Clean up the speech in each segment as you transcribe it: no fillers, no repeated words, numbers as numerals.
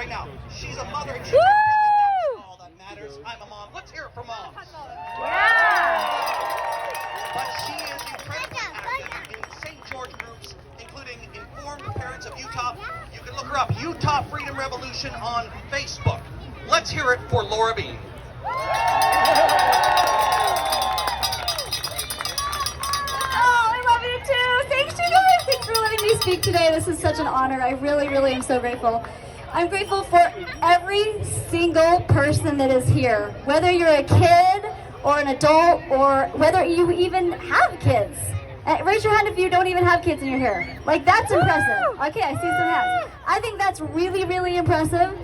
right now. She's a mother and she's that's all that matters. I'm a mom. Let's hear it for moms. But she is incredibly active in St. George groups, including Informed Parents of Utah. You can look her up, Utah Freedom Revolution on Facebook. Let's hear it for Laura Bean. Thanks, you guys. Thanks for letting me speak today. This is such an honor. I really, really am so grateful. I'm grateful for every single person that is here, whether you're a kid or an adult or whether you even have kids. Raise your hand if you don't even have kids and you're here. Like, that's impressive. Okay, I see some hands. I think that's really, really impressive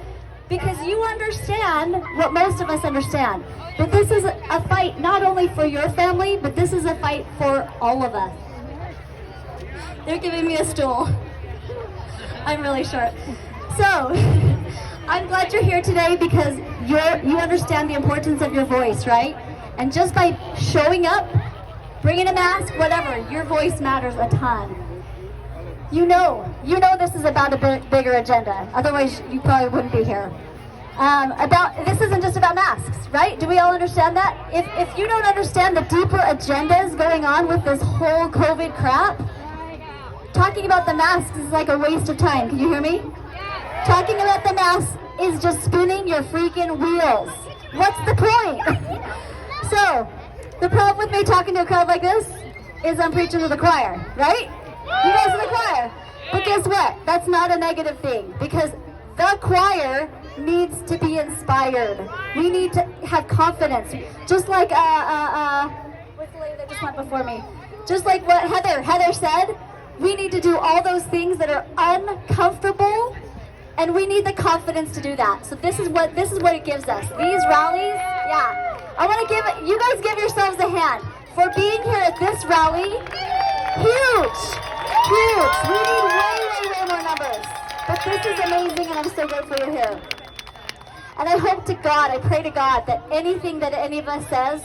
because you understand what most of us understand. But this is a fight not only for your family, but this is a fight for all of us. They're giving me a stool. I'm really short. So, I'm glad you're here today because you understand the importance of your voice, right? And just by showing up, bringing a mask, whatever, your voice matters a ton. You know this is about a bigger agenda. Otherwise, you probably wouldn't be here. This isn't just about masks, right? Do we all understand that? If you don't understand the deeper agendas going on with this whole COVID crap, talking about the masks is like a waste of time. Can you hear me? Talking about the masks is just spinning your freaking wheels. What's the point? So, the problem with me talking to a crowd like this is I'm preaching to the choir, right? You guys are the choir. But guess what? That's not a negative thing because the choir needs to be inspired. We need to have confidence. Just like, what's the lady that just went before me? Just like what Heather said, we need to do all those things that are uncomfortable, and we need the confidence to do that. So this is what it gives us. These rallies, yeah. I want to you guys give yourselves a hand for being here at this rally. Huge. We need way more numbers. But this is amazing, and I'm so grateful you're here. And I hope to God, I pray to God that anything that any of us says,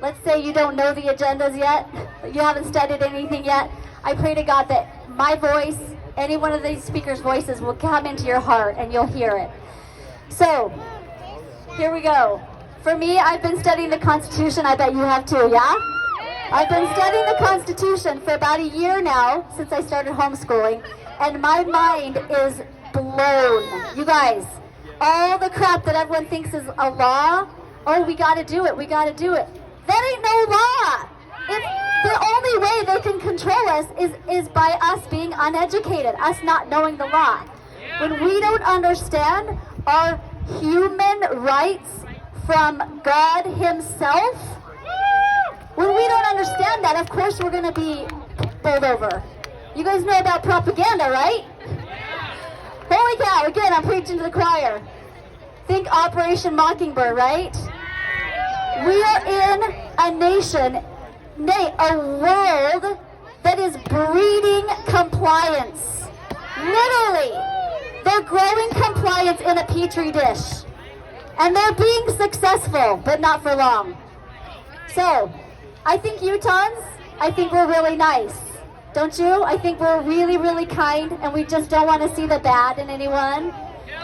let's say you don't know the agendas yet, you haven't studied anything yet, I pray to God that my voice, any one of these speakers' voices will come into your heart and you'll hear it. So, here we go. For me, I've been studying the Constitution. I bet you have too, yeah? I've been studying the Constitution for about a year now, since I started homeschooling, and my mind is blown. You guys, all the crap that everyone thinks is a law, oh, we gotta do it. That ain't no law. The only way they can control us is by us being uneducated, us not knowing the law. When we don't understand our human rights from God Himself, when we don't understand that, of course we're going to be bowled over. You guys know about propaganda, right? Holy cow, again, I'm preaching to the choir. Think Operation Mockingbird, right? We are in a nation, nay, a world that is breeding compliance. Literally, they're growing compliance in a petri dish. And they're being successful, but not for long. So, I think Utahns, I think we're really nice. Don't you? I think we're really, really kind, and we just don't want to see the bad in anyone.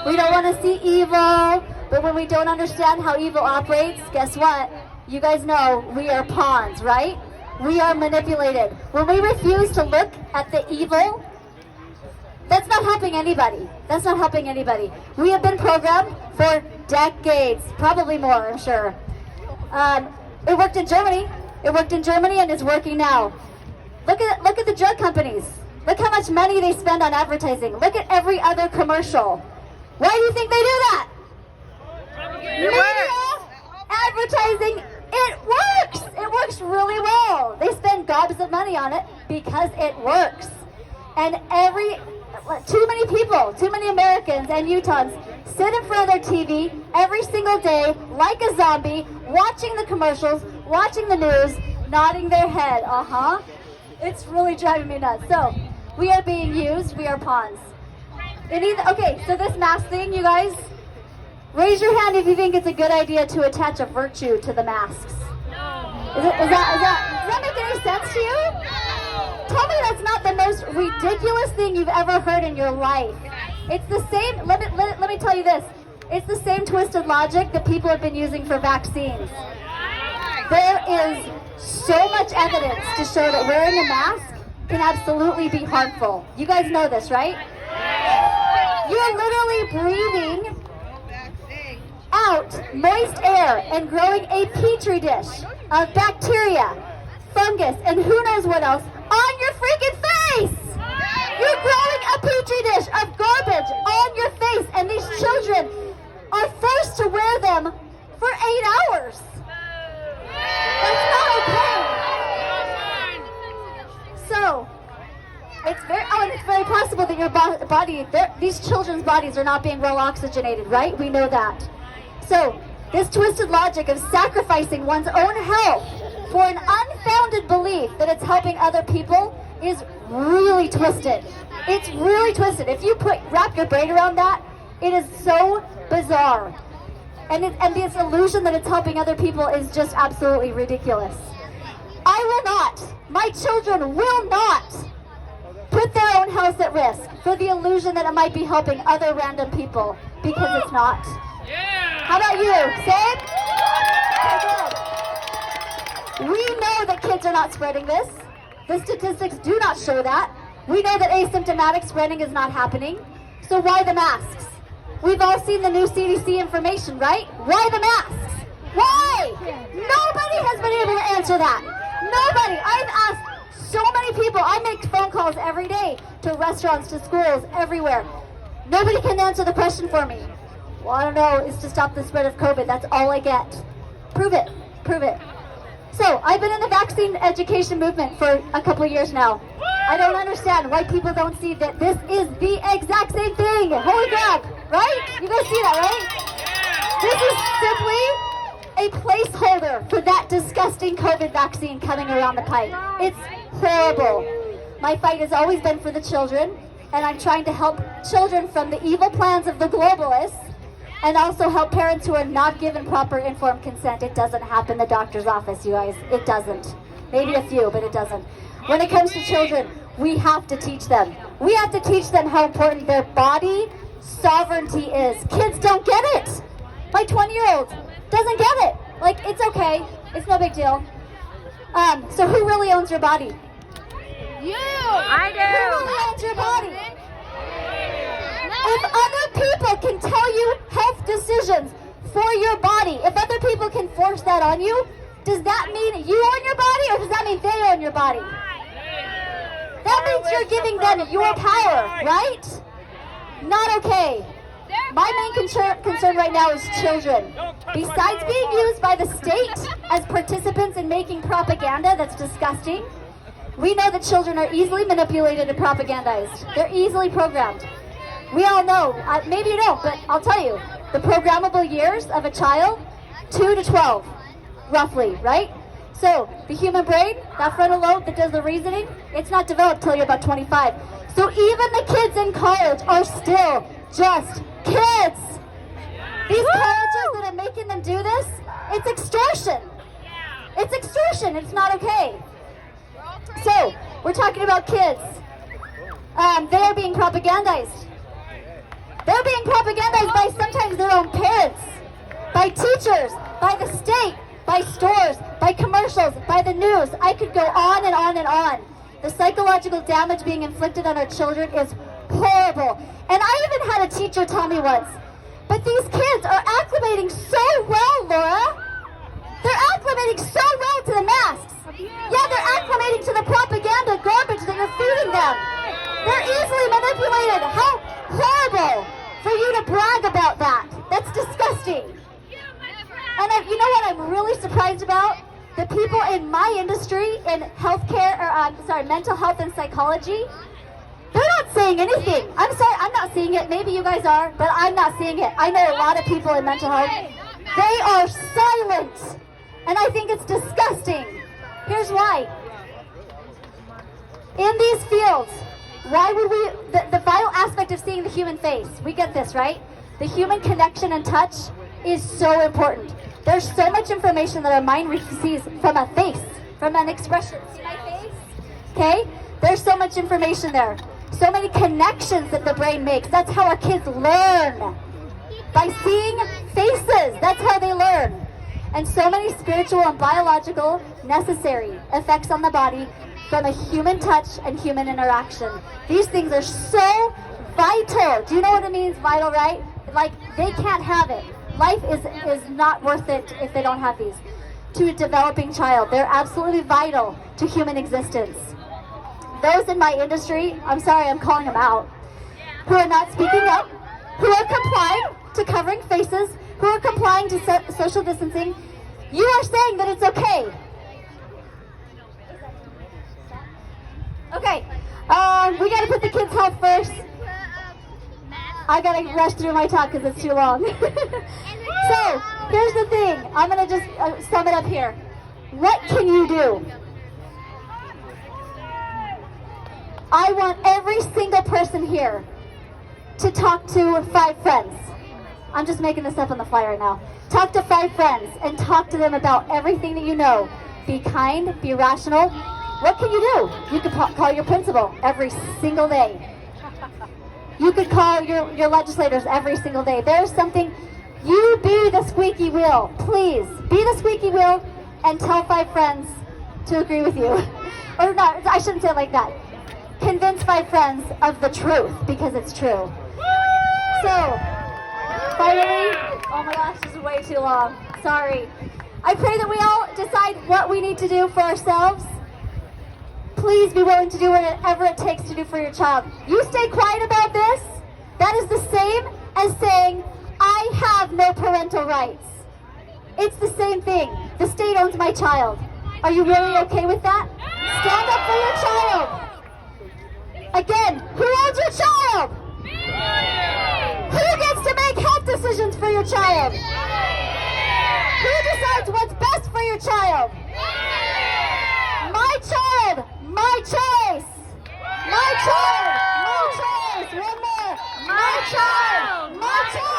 We don't want to see evil, but when we don't understand how evil operates, guess what? You guys know we are pawns, right? We are manipulated. When we refuse to look at the evil, that's not helping anybody. We have been programmed for decades, probably more, I'm sure. It worked in Germany. And it's working now. Look at the drug companies. Look how much money they spend on advertising. Look at every other commercial. Why do you think they do that? Advertising, it works. It works really well. They spend gobs of money on it because it works. And too many people, too many Americans and Utahns sit in front of their TV every single day like a zombie, watching the commercials, watching the news, nodding their head. It's really driving me nuts. So, we are being used. We are pawns. Okay, so this mask thing, you guys, raise your hand if you think it's a good idea to attach a virtue to the masks. Does that make any sense to you? Tell me that's not the most ridiculous thing you've ever heard in your life. It's the same, let me tell you this. It's the same twisted logic that people have been using for vaccines. There is so much evidence to show that wearing a mask can absolutely be harmful. You guys know this, right? You're literally breathing out moist air and growing a petri dish of bacteria, fungus, and who knows what else on your freaking face! You're growing a petri dish of garbage on your face, and these children are forced to wear them for 8 hours. That's not okay. So, it's very possible that your body, these children's bodies are not being well oxygenated, right? We know that. So, this twisted logic of sacrificing one's own health for an unfounded belief that it's helping other people is really twisted. It's really twisted. If you wrap your brain around that, it is so bizarre. And this illusion that it's helping other people is just absolutely ridiculous. I will not, my children will not put their own health at risk for the illusion that it might be helping other random people, because it's not. How about you? Same? Okay, good. We know that kids are not spreading this. The statistics do not show that. We know that asymptomatic spreading is not happening. So why the masks? We've all seen the new CDC information, right? Why the masks? Why? Nobody has been able to answer that. Nobody. I've asked so many people. I make phone calls every day to restaurants, to schools, everywhere. Nobody can answer the question for me. Well, I don't know. It's to stop the spread of COVID. That's all I get. Prove it. Prove it. So, I've been in the vaccine education movement for a couple of years now. I don't understand why people don't see that this is the exact same thing. Holy crap, right? You guys see that, right? This is simply a placeholder for that disgusting COVID vaccine coming around the pipe. It's horrible. My fight has always been for the children, and I'm trying to help children from the evil plans of the globalists, and also help parents who are not given proper informed consent. It doesn't happen in the doctor's office, you guys. It doesn't. Maybe a few, but it doesn't. When it comes to children, we have to teach them. We have to teach them how important their body sovereignty is. Kids don't get it. My 20-year-old doesn't get it. Like, it's okay. It's no big deal. So who really owns your body? You! I do! Who really owns your body? If other people can tell you health decisions for your body, if other people can force that on you, does that mean you own your body, or does that mean they own your body? That means you're giving them your power, right? Not okay. My main concern right now is children. Besides being used by the state as participants in making propaganda that's disgusting, we know that children are easily manipulated and propagandized. They're easily programmed. We all know, maybe you don't, but I'll tell you, the programmable years of a child, 2 to 12, roughly, right? So, the human brain, that frontal lobe that does the reasoning, it's not developed till you're about 25. So even the kids in college are still just kids. These colleges that are making them do this, it's extortion. It's extortion, it's not okay. So, we're talking about kids. They are being propagandized. They're being propagandized by sometimes their own parents, by teachers, by the state, by stores, by commercials, by the news. I could go on and on and on. The psychological damage being inflicted on our children is horrible. And I even had a teacher tell me once, but these kids are acclimating so well, Laura. They're acclimating so well to the masks. Yeah, they're acclimating to the propaganda garbage that you're feeding them. They're easily manipulated. How horrible for you to brag about that. That's disgusting. And you know what I'm really surprised about? The people in my industry, in healthcare, or mental health and psychology, they're not saying anything. I'm sorry, I'm not seeing it. Maybe you guys are, but I'm not seeing it. I know a lot of people in mental health. They are silent. And I think it's disgusting. Here's why. In these fields, why would we, the vital aspect of seeing the human face, we get this, right? The human connection and touch is so important. There's so much information that our mind receives from a face, from an expression. See my face? Okay? There's so much information there. so many connections that the brain makes. That's how our kids learn. By seeing faces, that's how they learn. And so many spiritual and biological necessary effects on the body from a human touch and human interaction. These things are so vital. Do you know what it means, vital, right? Like, they can't have it. Life is not worth it if they don't have these. To a developing child, they're absolutely vital to human existence. Those in my industry, I'm sorry, I'm calling them out, who are not speaking up, who are complying to covering faces, who are complying to social distancing, you are saying that it's okay. Okay, we gotta put the kids' health first. I gotta rush through my talk because it's too long. So, here's the thing. I'm gonna just sum it up here. What can you do? I want every single person here to talk to 5 friends. I'm just making this up on the fly right now. Talk to 5 friends and talk to them about everything that you know. Be kind, be rational. What can you do? You could call your principal every single day. You could call your legislators every single day. There's something, you be the squeaky wheel. Please, be the squeaky wheel and tell 5 friends to agree with you. Or not, I shouldn't say it like that. Convince 5 friends of the truth because it's true. So, finally, oh my gosh, this is way too long. Sorry. I pray that we all decide what we need to do for ourselves. Please be willing to do whatever it takes to do for your child. You stay quiet about this, that is the same as saying, I have no parental rights. It's the same thing. The state owns my child. Are you really okay with that? Stand up for your child. Again, who owns your child? Who gets to make health decisions for your child? Who decides what's best for your child? My child, my choice. My child, my choice. One more. My child, my choice.